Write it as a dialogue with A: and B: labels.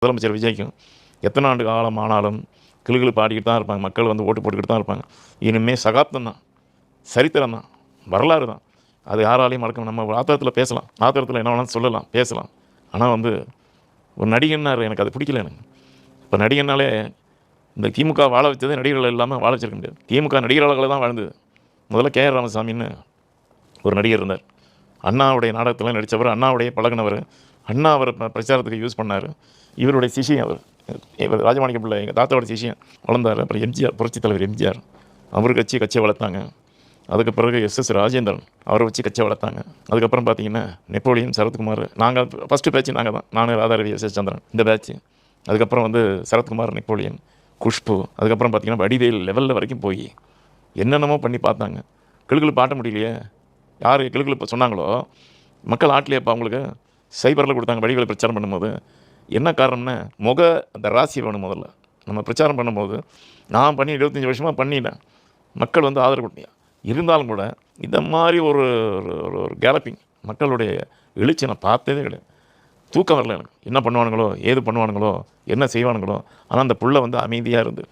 A: முதலமைச்சர் விஜய்க்கும் எத்தனை ஆண்டு காலம் ஆனாலும் கிளுகிளு பாடிக்கிட்டு தான் இருப்பாங்க. மக்கள் வந்து ஓட்டு போட்டுக்கிட்டு தான் இருப்பாங்க. இனிமேல் சகாப்தம் தான், சரித்திரம் தான், வரலாறு தான். அது யாராலையும் மறக்க நம்ம ஆத்திரத்தில் பேசலாம், ஆத்திரத்தில் என்ன வேணாலும் சொல்லலாம், பேசலாம். ஆனால் வந்து ஒரு நடிகன்னார் எனக்கு அது பிடிக்கல எனக்கு. இப்போ நடிகன்னாலே இந்த திமுக வாழ வச்சதே நடிகர்கள் இல்லாமல் வாழ வச்சிருக்க முடியாது. திமுக நடிகர்களால் தான் வாழ்ந்தது. முதல்ல கே.ஆர். ராமசாமின்னு ஒரு நடிகர் இருந்தார். அண்ணாவுடைய நாடகத்தில் நடித்தவர், அண்ணாவுடைய பழகினவர், அண்ணா அவர் பிரச்சாரத்துக்கு யூஸ் பண்ணார். இவருடைய சிஷியன் அவர், இவர் ராஜமாணிக்க பிள்ளை எங்கள் தாத்தாவோட சிஷியன் வளர்ந்தார். அப்புறம் எம்ஜிஆர், புரட்சித் தலைவர் எம்ஜிஆர் அவர் கட்சியை வளர்த்தாங்க. அதுக்கு பிறகு எஸ்.எஸ். ராஜேந்திரன் அவரை வச்சு கட்சியை வளர்த்தாங்க. அதுக்கப்புறம் பார்த்தீங்கன்னா நெப்போலியன், சரத்குமார், நாங்கள் ஃபஸ்ட்டு பேட்ச் நாங்கள் தான், நான் ராதாரவி, எஸ்.எஸ். சந்திரன் இந்த பேட்ச். அதுக்கப்புறம் வந்து சரத்குமார், நெப்போலியன், குஷ்பு, அதுக்கப்புறம் பார்த்தீங்கன்னா வடிவேல் லெவலில் வரைக்கும் போய் என்னென்னமோ பண்ணி பார்த்தாங்க. கிளுகிளு பாட்ட முடியலையே, யார் கிளுகிளு இப்போ சொன்னாங்களோ மக்கள் ஆட்டலையப்போ அவங்களுக்கு சைபரில் கொடுத்தாங்க வடிவேல் பிரச்சாரம் பண்ணும்போது. என்ன காரணம்னா அந்த ராசி வேணும். முதல்ல நம்ம பிரச்சாரம் பண்ணும்போது நான் பண்ணி 25 வருஷமாக பண்ணிட்டேன், மக்கள் வந்து ஆதரவு கொடுத்தீங்க. இருந்தாலும் கூட இந்த மாதிரி ஒரு ஒரு கேலப்பிங் மக்களுடைய எழுச்சி நான் பார்த்ததே கிடையாது. தூக்கம் வரல எனக்கு. என்ன பண்ணுவானுங்களோ, ஏது பண்ணுவானுங்களோ, என்ன செய்வானுங்களோ. ஆனால் அந்த புள்ள வந்து அமைதியாக இருந்து